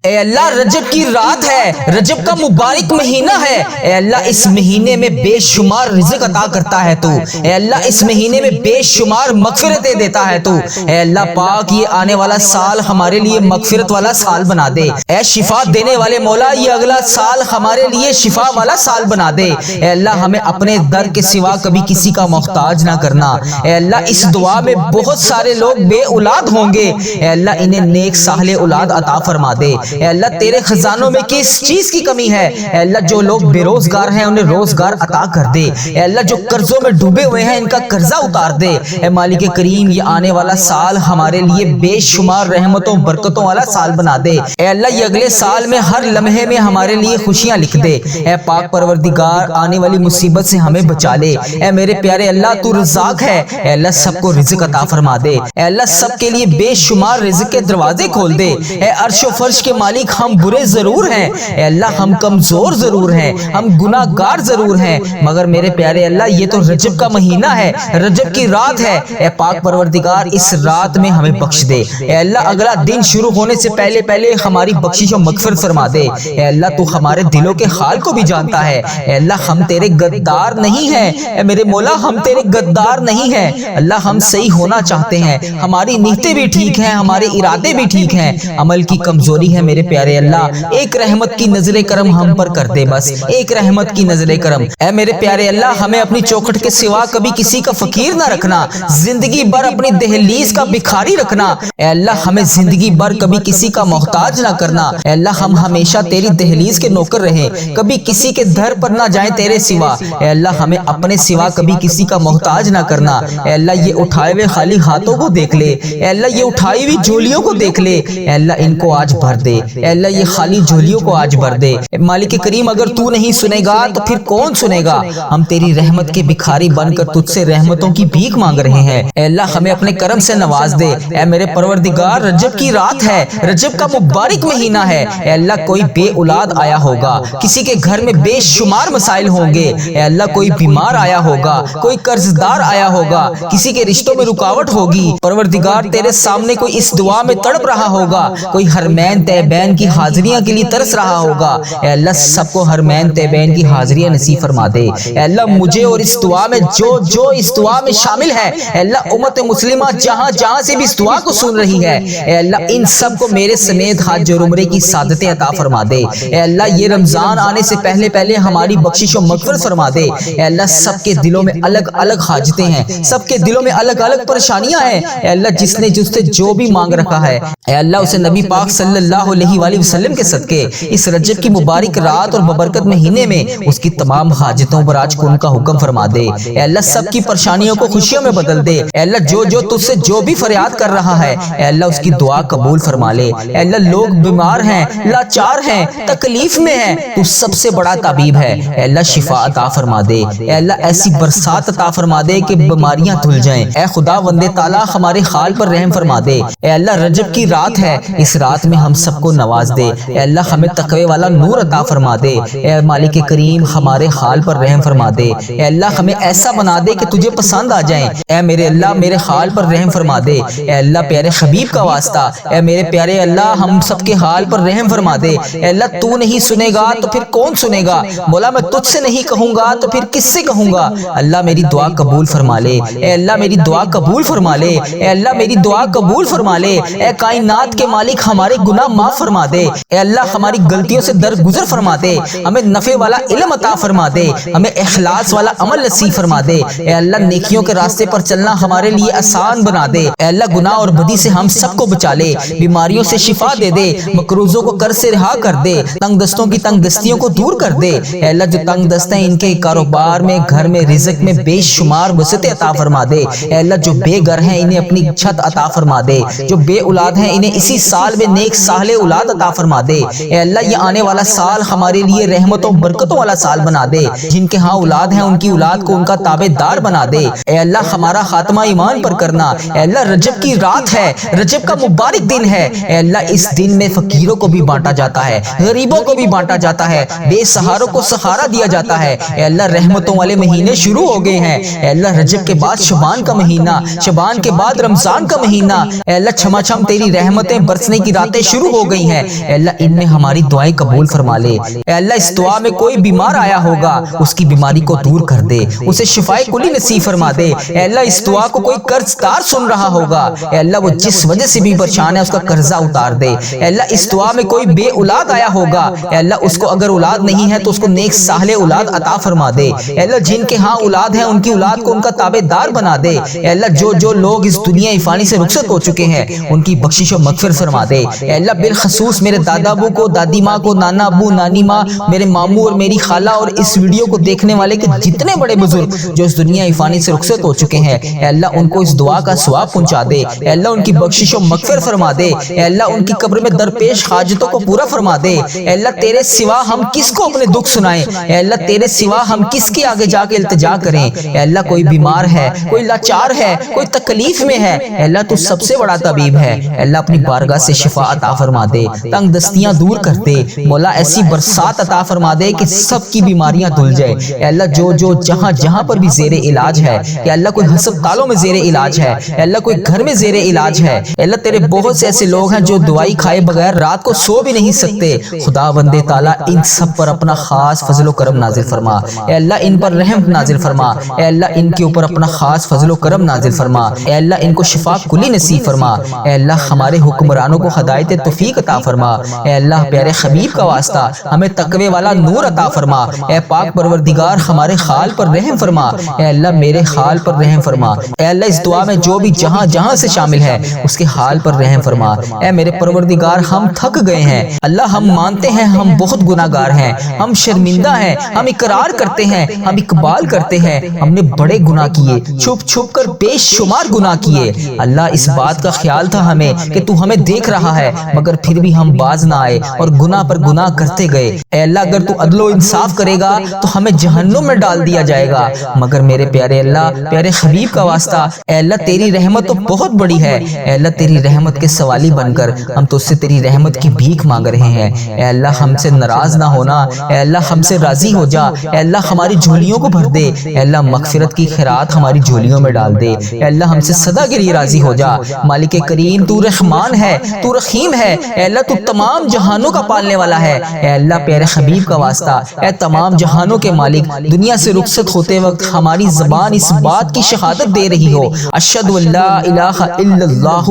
اے اللہ رجب کی رات ہے، رجب کا مبارک مہینہ ہے، اے اللہ اس مہینے میں بے شمار رزق عطا کرتا ہے تو، اے اللہ اس مہینے میں بے شمار مغفرتیں دیتا ہے تو، اے اللہ پاک یہ آنے والا سال ہمارے لیے مغفرت والا سال بنا دے، اے شفا دینے والے مولا یہ اگلا سال ہمارے لیے شفا والا سال بنا دے، اے اللہ ہمیں اپنے در کے سوا کبھی کسی کا محتاج نہ کرنا، اے اللہ اس دعا میں بہت سارے لوگ بے اولاد ہوں گے، اے اللہ انہیں نیک صالح اولاد عطا فرما دے، اے اللہ تیرے خزانوں میں کس چیز کی کمی ہے، اے اللہ جو لوگ بے روزگار ہیں انہیں روزگار عطا کر دے، اے اللہ جو قرضوں میں ڈوبے ہوئے ہیں ان کا قرضہ اتار دے، اے مالک کریم یہ آنے والا سال ہمارے لیے بے شمار رحمتوں برکتوں والا سال بنا دے، اے اللہ یہ اگلے سال میں ہر لمحے میں ہمارے لیے خوشیاں لکھ دے، اے پاک پروردگار آنے والی مصیبت سے ہمیں بچا لے، اے میرے پیارے اللہ تو رزاق ہے، اے اللہ سب کو رزق عطا فرما دے، اے اللہ سب کے لیے بے شمار رزق کے دروازے کھول دے، اے عرش و فرش کے مالک ہم برے ضرور ہیں، اے اللہ ہم کمزور ضرور ہیں، ہم گناہ گار ضرور ہیں، مگر میرے پیارے اللہ یہ تو رجب کا مہینہ ہے، رجب کی رات ہے، اے پاک پروردگار اس رات میں ہمیں بخش دے، اے اللہ اگلا دن شروع ہونے سے پہلے پہلے ہماری بخشش و مغفرت فرما دے، اے اللہ تو ہمارے دلوں کے حال کو بھی جانتا ہے، اے اللہ ہم تیرے غدار نہیں ہیں، اے میرے مولا ہم تیرے غدار نہیں ہیں، اللہ ہم صحیح ہونا چاہتے ہیں، ہماری نیتیں بھی ٹھیک ہیں، ہمارے ارادے بھی ٹھیک ہیں، عمل کی کمزوری ہے میرے پیارے اللہ، ایک رحمت کی نظر کرم ہم پر کر دے، بس ایک رحمت کی نظر کرم، اے میرے پیارے اللہ ہمیں اپنی چوکھٹ کے سوا کبھی کسی کا فقیر نہ رکھنا، زندگی بھر اپنی دہلیز کا بھکاری رکھنا، اے اللہ ہمیں زندگی بھر کبھی کسی کا محتاج نہ کرنا، اے اللہ ہم ہمیشہ تیری دہلیز کے نوکر رہیں، کبھی کسی کے در پر نہ جائیں تیرے سوا، اے اللہ ہمیں اپنے سوا کبھی کسی کا محتاج نہ کرنا، اے اللہ یہ اٹھائے ہوئے خالی ہاتھوں کو دیکھ لے، اے اللہ یہ اٹھائی ہوئی جھولیوں کو دیکھ لے، اے اللہ ان کو آج بھر دے، اے اللہ یہ خالی جھولیوں کو آج بھر دے، مالک کریم اگر تو نہیں سنے گا تو پھر کون سنے گا، ہم تیری رحمت کے بھکاری بن کر تجھ سے رحمتوں کی بھیک مانگ رہے ہیں، اے اللہ ہمیں اپنے کرم سے نواز دے، اے میرے پروردگار رجب کی رات ہے، رجب کا مبارک مہینہ ہے، اے اللہ کوئی بے اولاد آیا ہوگا، کسی کے گھر میں بے شمار مسائل ہوں گے، اے اللہ کوئی بیمار آیا ہوگا، کوئی قرضدار آیا ہوگا، کسی کے رشتوں میں رکاوٹ ہوگی، پروردگار تیرے سامنے کوئی اس دعا میں تڑپ رہا ہوگا، کوئی حرمین طیبین کی حاضریاں کے لیے ترس رہا ہوگا، اے اللہ سب کو حرمین طیبین کی حاضریاں نصیب فرما دے، اے اللہ مجھے اور اس دعا میں جو اس دعا میں شامل ہے، اے اللہ امت مسلمہ جہاں جہاں سے بھی اس دعا کو سن رہی ہے، اے اللہ ان سب کو میرے سمیت حج اور عمرے کی سعادتیں عطا فرما دے، اے اللہ یہ رمضان آنے سے پہلے پہلے ہماری بخشش و مغفرت فرما دے، اے اللہ سب کے دلوں میں الگ الگ حاجتیں ہیں، سب کے دلوں میں الگ الگ پریشانیاں ہیں، اے اللہ جس نے جس سے جو بھی مانگ رکھا ہے اے اللہ اسے نبی پاک صلی اللہ علیہ وآلہ وسلم کے صدقے اس رجب کی مبارک رات اور ببرکت مہینے میں اس کی تمام حاجتوں پر آج کن کا حکم فرما دے، اے اللہ سب کی پریشانیوں کو خوشیوں میں بدل دے، اے اللہ جو تجھ سے جو بھی فریاد کر رہا ہے اے اللہ اس کی دعا قبول فرما لے، اے اللہ لوگ بیمار ہیں، لاچار ہیں، تکلیف میں ہیں، تو سب سے بڑا طبیب ہے، اے اللہ شفا عطا فرما دے، اے اللہ ایسی برسات عطا فرما دے کہ بیماریاں دھل جائیں، اے خدا وندے تعالی ہمارے حال پر رحم فرما دے، اے اللہ رجب کی رات ہے اس رات میں ہم سب کو نواز دے، اے اللہ ہمیں تقوی والا نور عطا فرما دے، اے مالک کریم ہمارے حال پر رحم فرما دے، اے اللہ ہمیں ایسا بنا دے کہ تجھے پسند آ جائیں، اے میرے اللہ میرے حال پر رحم فرما دے، اے اللہ پیارے حبیب کا واسطہ، اے میرے پیارے اللہ ہم سب کے حال پر رحم فرما دے، اے اللہ تو نہیں سنے گا تو پھر کون سنے گا، مولا میں تجھ سے نہیں کہوں گا تو پھر کس سے کہوں گا، اللہ میری دعا قبول فرما لے، اے اللہ میری دعا قبول فرما لے، اے اللہ میری دعا قبول فرما لے، اے کائنات کے مالک ہمارے گناہ معاف فرما دے، اے اللہ ہماری غلطیوں سے درگزر فرما دے، ہمیں نفع والا علم عطا فرما دے، ہمیں اخلاص والا عمل نصیب فرما دے، اے اللہ نیکیوں کے راستے پر چلنا ہمارے لیے آسان بنا دے، اے اللہ گناہ اور بدی سے ہم سب کو بچا لے، بیماریوں سے شفا دے دے، مقروضوں کو قرض سے رہا کر دے، تنگ دستوں کی تنگ دستیوں کو دور کر دے، اے اللہ جو تنگ دست ہیں ان کے کاروبار میں گھر میں رزق میں بے شمار وسعتیں عطا فرما دے، اے اللہ جو بے گھر ہیں انہیں اپنی چھت عطا فرما دے، جو بے اولاد ہیں انہیں اسی سال میں نیک صالح اولاد عطا فرما دے، اے اللہ یہ آنے والا سال ہمارے لیے رحمتوں برکتوں والا سال بنا دے، جن کے ہاں اولاد ہیں ان کی اولاد کو ان کا تابع دار بنا دے، اے اللہ ہمارا خاتمہ ایمان پر کرنا، اے اللہ رجب کی رات ہے، رجب کا مبارک دن ہے، اے اللہ اس دن میں فقیروں کو بھی بانٹا جاتا ہے، غریبوں کو بھی بانٹا جاتا ہے، بے سہاروں کو سہارا دیا جاتا ہے، اے اللہ رحمتوں والے مہینے شروع ہو گئے ہیں، اے اللہ رجب کے بعد شعبان کا مہینہ، شعبان کے بعد رمضان کا مہینہ، اے اللہ چھما چھم تیری رحمتیں برسنے کی راتیں شروع ہو گئی گئی ہیں، اے اللہ ان میں ہماری دعائیں قبول فرما لے۔ اے اللہ اس دعا میں کوئی بیمار آیا ہوگا، اس کی بیماری کو دور کر دے، اسے شفائے کلی نصیب فرما دے۔ اے اللہ اس دعا کو کوئی قرض دار سن رہا ہوگا، اے اللہ وہ جس وجہ سے بھی پریشان ہے اس کا قرضہ اتار دے۔ اے اللہ اس دعا میں کوئی بے اولاد آیا ہوگا، اے اللہ اس کو اگر اولاد نہیں ہے تو اس کو نیک صالح اولاد عطا فرما دے۔ اے اللہ جن کے ہاں اولاد ہے ان کی اولاد کو ان کا تابع دار بنا دے۔ اے اللہ جو لوگ اس دنیا فانی سے رخصت ہو چکے ہیں ان کی بخشش و مغفرت فرما دے۔ اے اللہ بالخصوص میرے دادا ابو کو، دادی ماں کو، نانا ابو، نانی ماں، میرے ماموں اور میری خالہ اور اس ویڈیو کو دیکھنے والے کے جتنے بڑے بزرگ جو اس دنیا فانی سے رخصت ہو چکے ہیں، اے اللہ ان کو اس دعا کا ثواب پہنچا دے۔ اے اللہ ان کی بخشش و مغفرت فرما دے۔ اے اللہ ان کی قبر میں درپیش حاجتوں کو پورا فرما دے۔ اے اللہ تیرے سوا ہم کس کو اپنے دکھ سنائیں، اے اللہ تیرے سوا ہم کس کے آگے جا کے التجا کریں۔ اے اللہ کوئی بیمار ہے، کوئی لاچار ہے، کوئی تکلیف میں ہے، اے اللہ تو سب سے بڑا طبیب ہے۔ اے اللہ اپنی بارگاہ سے شفا عطا فرما دے، تنگ دستیاں دور کر دے۔ مولا ایسی برسات عطا فرما دے کہ سب کی بیماریاں دھل جائے۔ اے اللہ جو جہاں پر بھی زیر علاج ہے، اے اللہ کوئی ہسپتالوں میں زیر علاج ہے، اے اللہ کوئی گھر میں زیر علاج ہے، اے اللہ تیرے بہت سے ایسے لوگ ہیں جو دوائی کھائے بغیر رات کو سو بھی نہیں سکتے۔ خدا بندے تعالیٰ ان سب پر اپنا خاص فضل و کرم نازل فرما۔ اے اللہ ان پر رحم نازل فرما۔ اے اللہ ان کے اوپر اپنا خاص فضل و کرم نازل فرما۔ اے اللہ ان کو شفا کلی نصیب فرما۔ اے اللہ ہمارے حکمرانوں کو ہدایت توفیق عطا فرما۔ اے اللہ پیارے حبیب کا واسطہ ہمیں تقوی والا نور عطا فرما۔ اے پاک پروردگار ہمارے حال پر رحم فرما۔ اے اللہ میرے حال پر رحم فرما۔ اے اللہ اس دعا میں جو بھی جہاں سے شامل ہے اس کے حال پر رحم فرما۔ اے میرے پروردگار ہم تھک گئے ہیں، اللہ ہم مانتے ہیں ہم بہت گناہگار ہیں، ہم شرمندہ ہیں، ہم اقرار کرتے ہیں، ہم اقبال کرتے ہیں ہم نے بڑے گناہ کیے، چھپ کر بے شمار گناہ کیے۔ اللہ اس بات کا خیال تھا ہمیں کہ تو ہمیں دیکھ رہا ہے، مگر پھر بھی ہم باز نہ آئے اور گناہ پر گناہ کرتے گئے۔ اے اللہ اگر تو عدل و انصاف کرے گا تو ہمیں جہنم میں ڈال دیا جائے گا، مگر میرے پیارے اللہ پیارے حبیب کا واسطہ اے اللہ تیری رحمت تو بہت بڑی ہے۔ اے اللہ تیری رحمت کے سوالی بن کر ہم تو اس سے تیری رحمت کی بھیک مانگ رہے ہیں۔ اے اللہ ہم سے ناراض نہ ہونا، اے اللہ ہم سے راضی ہو جا۔ اے اللہ ہماری جھولیوں کو بھر دے، اے اللہ مغفرت کی خیرات ہماری جھولیوں میں ڈال دے۔ اے اللہ ہم سے سدا گری راضی ہو جا۔ مالک کریم تو رحمان ہے، تو رحیم ہے، اے اللہ تو تمام جہانوں کا پالنے والا ہے۔ اے اللہ پیارے حبیب کا واسطہ اے تمام جہانوں کے مالک، دنیا سے رخصت ہوتے وقت ہماری زبان اس بات کی شہادت دے رہی ہو اشہد ان لا الہ الا اللہ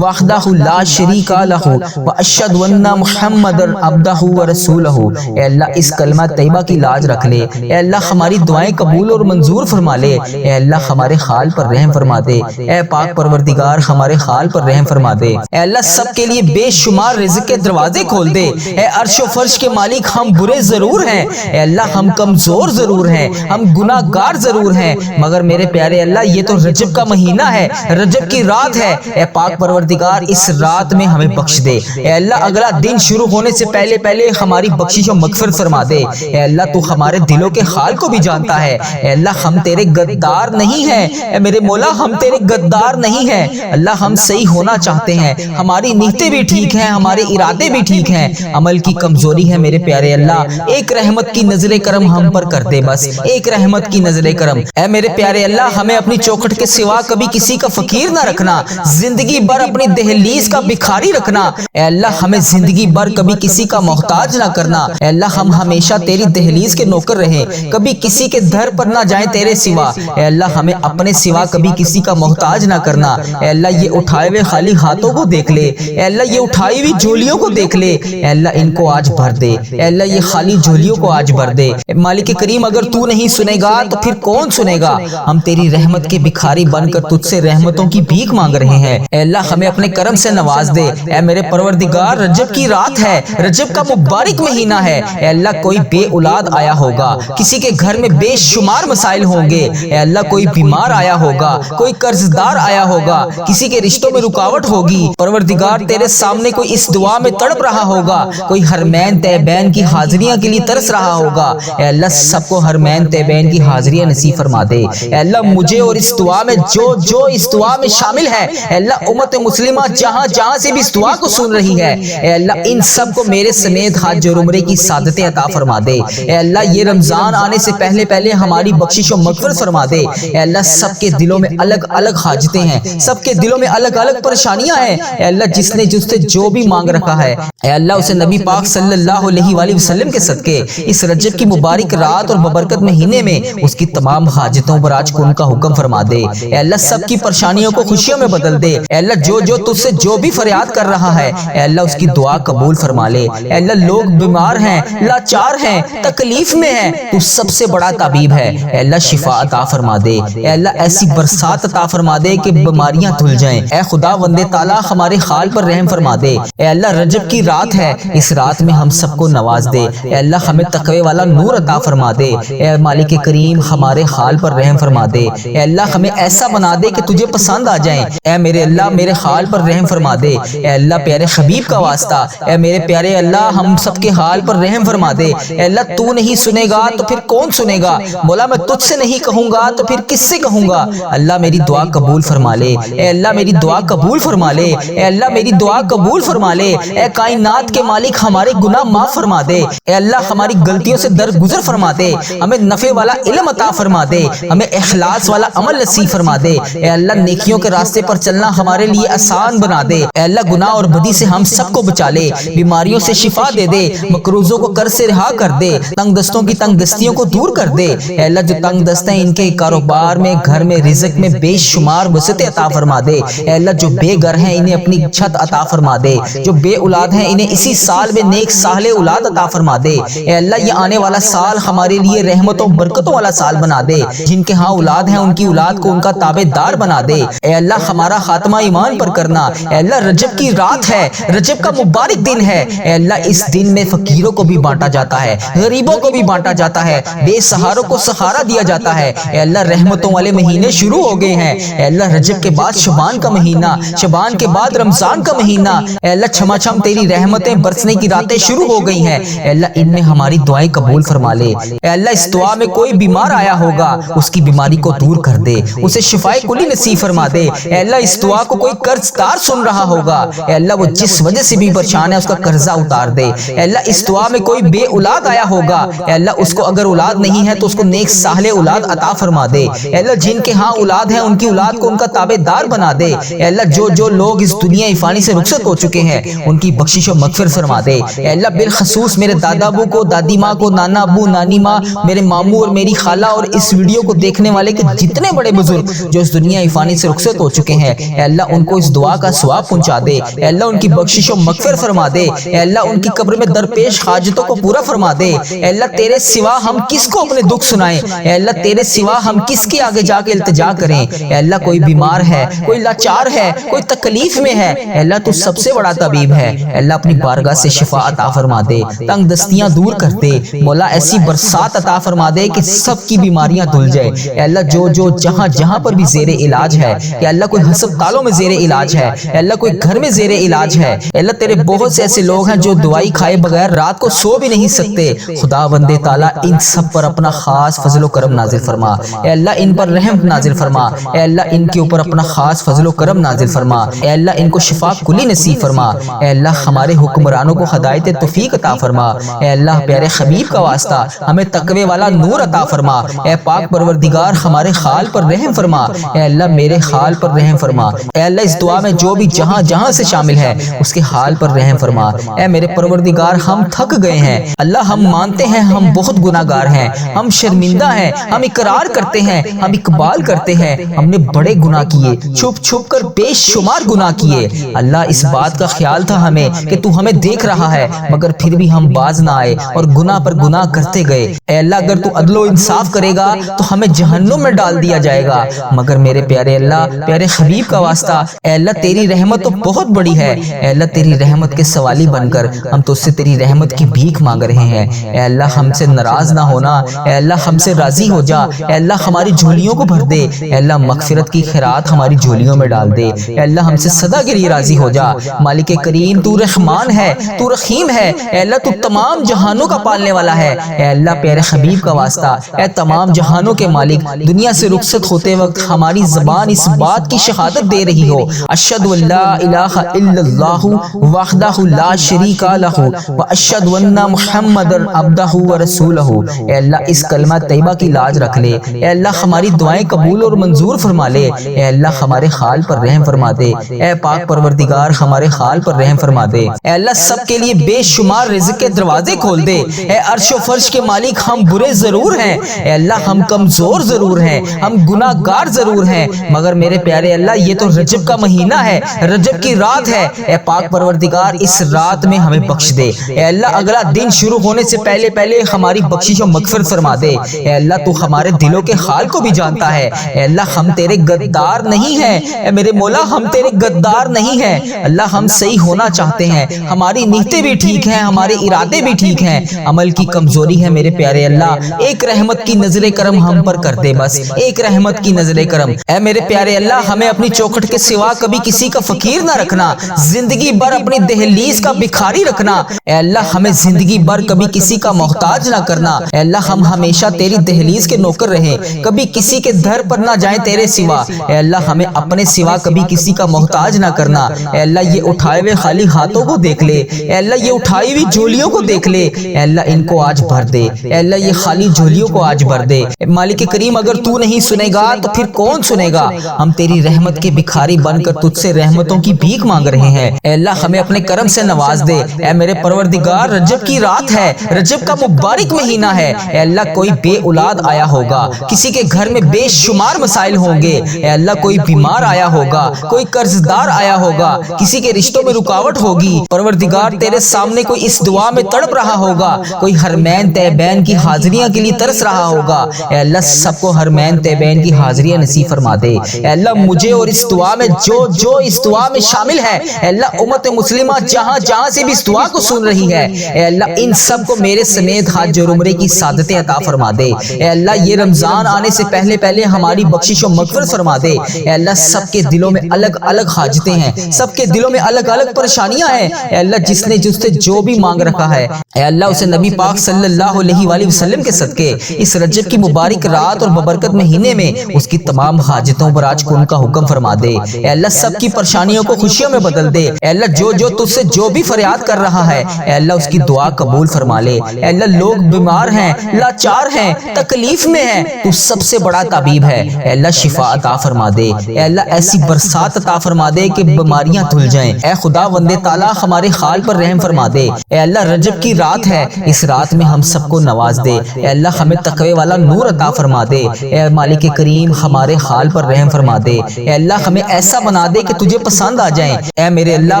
وحدہ لا شریک لہ واشہد ان محمد عبدہ ورسولہ۔ اے اللہ اس کلمہ طیبہ کی لاج رکھ لے، اے اللہ ہماری دعائیں قبول اور منظور فرما لے۔ اے اللہ ہمارے حال پر رحم فرما دے، اے پاک پروردگار ہمارے حال پر رحم فرما دے۔ اے اللہ سب کے لیے بے شمار رزق کے دروازے کھول دے۔ اے عرش و فرش کے مالک ہم برے ضرور ہیں، اے اللہ ہم کمزور ضرور ہیں، ہم گناہ گار ضرور ہیں، مگر میرے پیارے اللہ یہ تو رجب کا مہینہ ہے، رجب کی رات ہے۔ اے پاک پروردگار اس رات میں ہمیں بخش دے۔ اے اللہ اگلا دن شروع ہونے سے پہلے ہماری بخشش و مغفرت فرما دے۔ اے اللہ تو ہمارے دلوں کے حال کو بھی جانتا ہے۔ اے اللہ ہم تیرے غدار نہیں ہیں، اے میرے مولا ہم تیرے غدار نہیں ہیں۔ اللہ ہم صحیح ہونا چاہتے ہیں، ہماری نیتیں بھی ٹھیک ہیں، ہمارے ارادے بھی ٹھیک ہیں، عمل کی کمزوری ہے میرے پیارے اللہ۔ ایک رحمت کی نظر کرم ہم پر کر دے، بس ایک رحمت کی نظر کرم۔ اے میرے پیارے اللہ ہمیں اپنی چوکھٹ کے سوا کبھی کسی کا فقیر نہ رکھنا، زندگی بھر اپنی دہلیز کا بھکاری رکھنا۔ اے اللہ ہمیں زندگی بھر کبھی کسی کا محتاج نہ کرنا۔ اے اللہ ہم ہمیشہ تیری دہلیز کے نوکر رہیں، کبھی کسی کے در پر نہ جائیں تیرے سوا۔ اے اللہ ہمیں اپنے سوا کبھی کسی کا محتاج نہ کرنا۔ اے اللہ یہ اٹھائے ہوئے خالی ہاتھوں کو دیکھ لے، اے اللہ یہ اٹھائی ہوئی جھولیوں کو دیکھ لے، اے اللہ ان کو آج بھر دے، اے اللہ یہ خالی جھولیوں کو آج بھر دے۔ مالک کریم اگر تو نہیں سنے گا تو پھر کون سنے گا؟ ہم تیری رحمت کے بھکاری بن کر تجھ سے رحمتوں کی بھیک مانگ رہے ہیں۔ اے اللہ ہمیں اپنے کرم سے نواز دے۔ اے میرے پروردگار رجب کی رات ہے، رجب کا مبارک مہینہ ہے، اے اللہ کوئی بے اولاد آیا ہوگا، کسی کے گھر میں بے شمار مسائل ہوں گے، اے اللہ کوئی بیمار آیا ہوگا، کوئی قرض دار آیا ہوگا، کسی کے رشتوں میں رکاوٹ ہوگی۔ پروردگار تیرے سامنے کوئی اس دعا میں تڑپ رہا ہوگا، کوئی حرمین طیبین کی حاضریاں کے لیے ترس رہا ہوگا، اے اللہ سب کو حرمین طیبین کی حاضریاں نصیب فرما دے۔ اے اللہ مجھے اور اس دعا میں جو اس دعا میں شامل ہے، اے اللہ امت مسلمہ جہاں سے بھی اس دعا کو سن رہی ہے، اے اللہ ان سب کو میرے سمیت حج اور عمرے کی سعادتیں عطا فرما دے۔ اے اللہ یہ رمضان آنے سے پہلے ہماری بخشش و مغفرت فرما دے۔ اے اللہ سب کے دلوں میں الگ الگ حاجتیں ہیں، سب کے دلوں میں الگ الگ پریشانیاں ہیں، اے اللہ جس نے جو بھی بھی مانگ رکھا ہے اے اللہ اسے نبی پاک صلی اللہ علیہ وآلہ وسلم کے صدقے اس رجب کی مبارک رات اور ببرکت مہینے میں اس کی تمام حاجتوں پر آج کن کا حکم فرما دے اے اللہ سب کی پریشانیوں کو خوشیوں میں بدل دے اے اللہ جو تجھ سے جو بھی فریاد کر رہا ہے اے اللہ اس کی دعا قبول فرما لے اے اللہ لوگ بیمار ہیں لاچار ہیں تکلیف میں ہیں تو سب سے بڑا طبیب ہے اے اللہ شفا عطا فرما دے اے اللہ ایسی برسات عطا فرما دے کہ بیماریاں دھل جائیں اے خدا وند تعالی ہمارے حال پر رحم فرما دے اے اللہ رجب کی رات ہے اس رات میں ہم سب کو نواز دے اے اللہ ہمیں تقوی والا نور عطا فرما دے اے مالک کریم ہمارے حال پر رحم فرما دے اے اللہ ہمیں ایسا بنا دے کہ تجھے پسند آ جائیں اے میرے اللہ میرے حال پر رحم فرما دے اے اللہ پیارے حبیب کا واسطہ اے میرے پیارے اللہ ہم سب کے حال پر رحم فرما دے اے اللہ تو نہیں سنے گا تو پھر کون سنے گا مولا میں تجھ سے نہیں کہوں گا تو پھر کس سے کہوں گا اللہ میری دعا قبول فرما لے اے اللہ میری دعا قبول فرما لے اے اللہ میری دعا قبول فرما لے اے کائنات کے مالک ہمارے گناہ معاف فرما دے اے اللہ ہماری غلطیوں سے درگزر فرما دے ہمیں نفع والا علم عطا فرما دے ہمیں اخلاص والا عمل نصیب فرما دے اے اللہ نیکیوں کے راستے پر چلنا ہمارے لیے آسان بنا دے اے اللہ گناہ اور بدی سے ہم سب کو بچا لے بیماریوں سے شفا دے دے مقروضوں کو قرض سے رہا کر دے تنگ دستوں کی تنگ دستیوں کو دور کر دے اے اللہ جو تنگ دست ہیں ان کے کاروبار میں گھر میں رزق میں بے شمار وسعتیں عطا فرما دے اے اللہ جو بے گھر ہیں انہیں اپنی چھت عطا فرما دے جو بے اولاد ہیں انہیں اسی سال میں نیک صالح اولاد عطا فرما دے اے اللہ یہ آنے والا سال ہمارے لیے رحمتوں برکتوں والا سال بنا دے جن کے ہاں اولاد ہیں ان کی اولاد کو ان کا تابع دار بنا دے اے اللہ ہمارا خاتمہ ایمان پر کرنا اے اللہ رجب کی رات ہے رجب کا مبارک دن ہے اے اللہ اس دن میں فقیروں کو بھی بانٹا جاتا ہے غریبوں کو بھی بانٹا جاتا ہے بے سہاروں کو سہارا دیا جاتا ہے اے اللہ رحمتوں والے مہینے شروع ہو گئے ہیں اے اللہ رجب کے بعد شعبان کا مہینہ شعبان کے بعد رمضان کا مہینہ اے اللہ چھما چھم تیری رحمتیں برسنے کی راتیں شروع ہو گئی ہیں اے اللہ ان میں ہماری دعائیں قبول فرما لے اے اللہ اس دعا میں کوئی بیمار آیا ہوگا اس کی بیماری کو دور کر دے اسے شفائے کلی نصیب فرما دے اے اللہ اس دعا کو کوئی قرض دار سن رہا ہوگا اے اللہ وہ جس وجہ سے بھی پریشان ہے اس کا قرضہ اتار دے اے اللہ اس دعا میں کوئی بے اولاد آیا ہوگا اے اللہ اس کو اگر اولاد نہیں ہے تو اس کو نیک صالح اولاد عطا فرما دے اے اللہ جن کے ہاں اولاد ہیں ان کی اولاد کو ان کا تابع دار بنا دے اے اللہ جو لوگ اس دنیا فانی سے رخصت ہو چکے ہیں ان کی بخشش و مغفرت فرما دے اے اللہ بالخصوص میرے دادا ابو کو دادی ماں کو نانا ابو نانی ماں میرے ماموں اور میری خالہ اور اس ویڈیو کو دیکھنے والے کے جتنے بڑے بزرگ جو اس دنیا فانی سے رخصت ہو چکے ہیں اے اللہ ان کو اس دعا کا ثواب پہنچا دے اے اللہ ان کی بخشش و مغفرت فرما دے اے اللہ ان کی قبر میں درپیش حاجتوں کو پورا فرما دے اے اللہ تیرے سوا ہم کس کو اپنے دکھ سنائیں اے اللہ تیرے سوا ہم کس کے آگے جا کے التجا کریں اے اللہ کوئی بیمار ہے کوئی لاچار ہے کوئی تکلیف میں ہے اے اللہ تو سب سے بڑا طبیب ہے اے اللہ اپنی بارگاہ سے شفا عطا فرما دے تنگ دستیاں دور کر دے مولا ایسی برسات عطا فرما دے کہ سب کی بیماریاں دھل جائے اے اللہ جو جہاں پر بھی زیر علاج ہے اے اللہ کوئی ہسپتالوں میں زیر علاج ہے اے اللہ کوئی گھر میں زیر علاج ہے اے اللہ تیرے بہت سے ایسے لوگ ہیں جو دوائی کھائے بغیر رات کو سو بھی نہیں سکتے خدا بندے تعالیٰ ان سب پر اپنا خاص فضل و کرم نازل فرما اے اللہ ان پر رحم نازل فرما اے اللہ ان کے اوپر اپنا خاص فضل و کرم نازل فرما اے اللہ ان کو شفا کلی نصیب فرما اے اللہ ہمارے حکمرانوں کو ہدایت توفیق عطا فرما اے اللہ پیارے حبیب کا واسطہ ہمیں تقوی والا نور عطا فرما اے پاک پروردگار ہمارے حال پر رحم فرما اے اللہ میرے حال پر رحم فرما اے اللہ اس دعا میں جو بھی جہاں سے شامل ہے اس کے حال پر رحم فرما اے میرے پروردگار ہم تھک گئے ہیں اللہ ہم مانتے ہیں ہم بہت گناہگار ہیں ہم شرمندہ ہیں ہم اقرار کرتے ہیں ہم اقبال کرتے ہیں ہم نے بڑے گناہ کیے چھپ کر بے شمار گناہ کیے اللہ اس بات کا خیال تھا ہمیں کہ تو ہمیں دیکھ رہا ہے مگر پھر بھی ہم باز نہ آئے اور گناہ پر گناہ کرتے گئے اے اللہ اگر تو عدل و انصاف کرے گا تو ہمیں جہنم میں ڈال دیا جائے گا مگر میرے پیارے اللہ پیارے حبیب کا واسطہ اے اللہ تیری رحمت تو بہت بڑی ہے اے اللہ تیری رحمت کے سوالی بن کر ہم تو اس سے تیری رحمت کی بھیک مانگ رہے ہیں اے اللہ ہم سے ناراض نہ ہونا اے اللہ ہم سے راضی ہو جا اے اللہ ہماری جھولیوں کو بھر دے اے اللہ مغفرت کی خیرات ہماری جھولیوں میں ڈال دے اے اللہ ہم سے سدا کے لیے راضی ہو جا مالک کریم تو رحمان ہے تو رحیم ہے اے اللہ تو تمام جہانوں کا پالنے والا ہے اے اللہ پیارے حبیب کا واسطہ اے تمام جہانوں کے مالک دنیا سے رخصت ہوتے وقت ہماری زبان اس بات کی شہادت دے رہی ہو اشہد ان لا الہ الا اللہ وحدہ لا شریک لہ واشہد ان محمد عبدہ ورسولہ اے اللہ اس کلمہ طیبہ کی لاج رکھ لے اے اللہ ہماری دعائیں قبول اور منظور فرما لے اے اللہ ہمارے حال پر رحم فرما دے اے پاک پروردگار ہمارے حال حال پر رحم فرما دے۔ اے اللہ سب کے لیے بے شمار رزق کے دروازے کھول دے۔ اے عرش و فرش کے مالک ہم برے ضرور ہیں، اے اللہ ہم کمزور ضرور ہیں، ہم گناہ گار ضرور ہیں، مگر میرے پیارے اللہ یہ تو رجب کا مہینہ ہے، رجب کی رات ہے۔ اے پاک پروردگار اس رات میں ہمیں بخش دے۔ اے اللہ اگلا دن شروع ہونے سے پہلے ہماری بخشش و مغفرت فرما دے۔ اے اللہ تو ہمارے دلوں کے حال کو بھی جانتا ہے۔ اے اللہ ہم تیرے غدار نہیں ہیں، اے میرے مولا ہم تیرے غدار نہیں ہیں۔ اللہ ہم صحیح ہونا چاہتے ہیں، ہماری نیتیں بھی ٹھیک ہیں، ہمارے ارادے بھی ٹھیک ہیں، عمل کی کمزوری ہے میرے پیارے اللہ۔ ایک رحمت کی نظر کرم ہم پر کر دے، بس ایک رحمت کی نظر کرم۔ اے میرے پیارے اللہ ہمیں اپنی چوکھٹ کے سوا کبھی کسی کا فقیر نہ رکھنا، زندگی بھر اپنی دہلیز کا بھکاری رکھنا۔ اے اللہ ہمیں زندگی بھر کبھی کسی کا محتاج نہ کرنا۔ اے اللہ ہم ہمیشہ تیری دہلیز کے نوکر رہیں، کبھی کسی کے در پر نہ جائیں تیرے سوا۔ اے اللہ ہمیں اپنے سوا کبھی کسی کا محتاج نہ کرنا۔ اے اللہ یہ اٹھائے ہوئے خالی ہاتھوں کو دیکھ لے، اے اللہ یہ اٹھائی ہوئی جھولیوں کو دیکھ لے، اے اللہ ان کو آج بھر دے، اے اللہ یہ خالی جھولیوں کو آج بھر دے۔ مالک کریم اگر تو نہیں سنے گا تو پھر کون سنے گا؟ ہم تیری رحمت کے بھکاری بن کر تجھ سے رحمتوں کی بھیک مانگ رہے ہیں۔ اے اللہ ہمیں اپنے کرم سے نواز دے۔ اے میرے پروردگار رجب کی رات ہے، رجب کا مبارک مہینہ ہے۔ اے اللہ کوئی بے اولاد آیا ہوگا، کسی کے گھر میں بے شمار مسائل ہوں گے، اے اللہ کوئی بیمار آیا ہوگا، کوئی قرض دار آیا ہوگا، کسی کے رشتوں میں رکاوٹ ہوگی۔ پروردگار تیرے سامنے کوئی اس دعا میں تڑپ رہا ہوگا، کوئی حرمین طیبین کی حاضریاں کے لیے ترس رہا ہوگا۔ اے اللہ سب کو حرمین طیبین کی حاضریاں نصیب فرما دے۔ اے اللہ مجھے اور اس دعا میں جو اس دعا میں شامل ہے، اے اللہ امت مسلمہ جہاں جہاں سے بھی اس دعا کو سن رہی ہے، اے اللہ ان سب کو میرے سمیت حج اور عمرے کی سعادتیں عطا فرما دے۔ اے اللہ یہ رمضان آنے سے پہلے ہماری بخشش و مغفرت فرما دے۔ اے اللہ سب کے دلوں میں الگ الگ حاجتیں ہیں، سب کے دلوں میں الگ الگ پریشانیاں ہیں۔ اے اللہ جس نے جس سے جو بھی مانگ رکھا ہے، اے اللہ اسے نبی پاک صلی اللہ علیہ وآلہ وسلم کے صدقے اس رجب کی مبارک رات اور ببرکت مہینے میں اس کی تمام حاجتوں پر آج کن کا حکم فرما دے۔ اے اللہ سب کی پریشانیوں کو خوشیوں میں بدل دے۔ اے اللہ جو تجھ سے جو بھی فریاد کر رہا ہے، اے اللہ اس کی دعا قبول فرما لے۔ اے اللہ لوگ بیمار ہیں، لاچار ہیں، تکلیف میں ہیں، تو سب سے بڑا طبیب ہے۔ اے اللہ شفا عطا فرما دے۔ اے اللہ ایسی برسات عطا فرما دے کہ بیماریاں دھل جائیں۔ اے خدا وندے تعالیٰ ہمارے حال پر رحم فرما دے۔ اے اللہ رجب کی رات ہے، اس رات میں ہم سب کو نواز دے۔ اے اللہ ہمیں تقوی والا نور عطا فرما دے۔ اے مالک کریم ہمارے حال پر رحم فرما دے۔ اے اللہ ہمیں ایسا بنا دے کہ تجھے پسند آ جائیں۔ اے میرے اللہ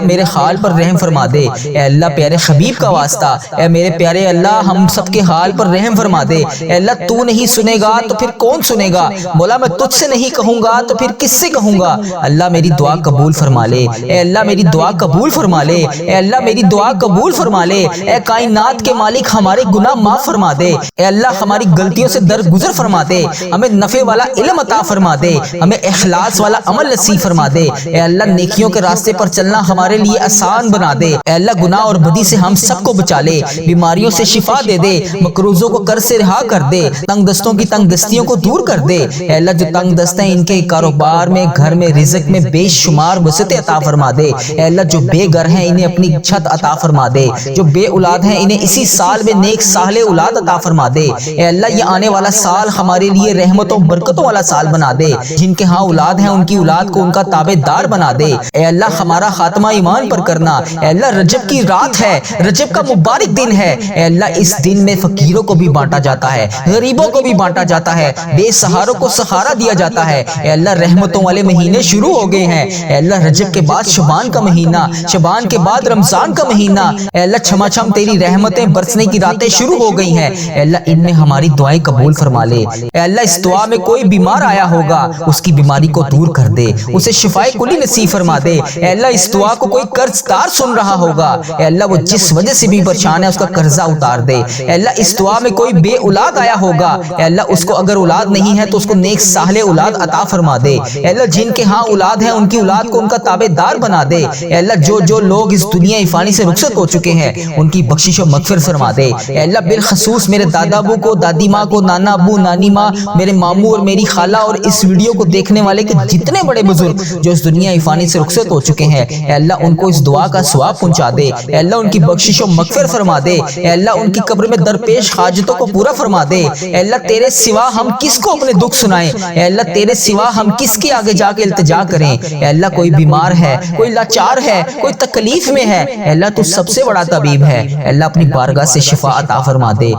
میرے حال پر رحم فرما دے۔ اے اللہ پیارے حبیب کا واسطہ، اے میرے پیارے اللہ ہم سب کے حال پر رحم فرما دے۔ اے اللہ تو نہیں سنے گا تو پھر کون سنے گا؟ مولا میں تجھ سے نہیں کہوں گا تو پھر کس سے کہوں گا؟ اللہ میری دعا قبول فرما لے۔ اے اللہ میری دعا قبول فرما لے۔ اے اللہ میری دعا قبول فرما لے۔ اے کائنات کے مالک ہمارے گناہ معاف فرما دے۔ اے اللہ ہماری غلطیوں سے درگزر فرما دے، ہمیں نفع والا علم عطا فرما دے، ہمیں اخلاص والا عمل نصیب فرما دے۔ اے اللہ نیکیوں کے راستے پر چلنا ہمارے لیے آسان بنا دے۔ اے اللہ گناہ اور بدی سے ہم سب کو بچا لے، بیماریوں سے شفا دے دے، مقروضوں کو قرض سے رہا کر دے، تنگ دستوں کی تنگ دستیوں کو دور کر دے۔ اے اللہ جو تنگ دست ہیں ان کے کاروبار میں، گھر میں، رزق میں بے شمار وسعتیں عطا فرما دے۔ اے اللہ جو بے گھر ہیں انہیں اپنی چھت عطا فرما دے، جو بے اولاد ہیں انہیں اسی سال میں نیک صالح اولاد عطا فرما دے۔ اے اللہ یہ آنے والا سال ہمارے لیے رحمتوں برکتوں والا سال بنا دے، جن کے ہاں اولاد ہیں ان کی اولاد کو ان کا تابع دار بنا دے۔ اے اللہ ہمارا خاتمہ ایمان پر کرنا۔ اے اللہ رجب کی رات ہے، رجب کا مبارک دن ہے، اے اللہ اس دن میں فقیروں کو بھی بانٹا جاتا ہے، غریبوں کو بھی بانٹا جاتا ہے، بے سہاروں کو سہارا دیا جاتا ہے۔ اے اللہ رحمتوں والے مہینے شروع ہو گئے ہیں۔ اے اللہ رجب کے بعد شعبان کا مہینہ، شعبان کے بعد رمضان کا مہینہ، اے اللہ چھما چھم تیری رحمتیں برسنے کی راتیں شروع ہو گئی ہیں۔ اے اللہ ان میں ہماری دعائیں قبول فرما لے۔ اے اللہ اس دعا میں کوئی بیمار آیا ہوگا اس کی بیماری کو دور کر دے، اسے شفائے کلی نصیب فرما دے۔ اے اللہ اس دعا کو کوئی قرض دار سن رہا ہوگا، اے اللہ وہ جس وجہ سے بھی پریشان ہے اس کا قرضہ اتار دے۔ اے اللہ اس دعا میں کوئی بے اولاد آیا ہوگا، اے اللہ اس کو اگر اولاد نہیں ہے تو اس کو نیک صالح اولاد عطا فرما دے۔ اے اللہ جن کے ہاں اولاد ہے ان کی اولاد کو ان کا تابع دار بنا دے۔ اے اللہ جو لوگ اس دنیا فانی سے رخصت ہو چکے ہیں ان کی بخشش و مغفرت فرما دے۔ اے اللہ بالخصوص میرے دادا ابو کو، دادی ماں کو، نانا ابو، نانی ماں، میرے ماموں اور میری خالہ اور اس ویڈیو کو دیکھنے والے کے جتنے بڑے بزرگ جو اس دنیا فانی سے رخصت ہو چکے ہیں، اے اللہ ان کو اس دعا کا ثواب پہنچا دے۔ اے اللہ ان کی بخشش و مغفرت فرما دے۔ اے اللہ ان کی قبر میں درپیش حاجتوں کو پورا فرما دے۔ اے اللہ تیرے سوا ہم کس کو اپنے دکھ سنائیں، اے اللہ تیرے سوا ہم کس کے آگے جا کے التجا کریں۔ اے اللہ کوئی بیمار ہے، کوئی لاچار ہے, کوئی تکلیف میں ہے, اے اللہ تو سب سے بڑا طبیب ہے. اے اللہ اپنی بارگاہ سے شفا عطا فرما دے.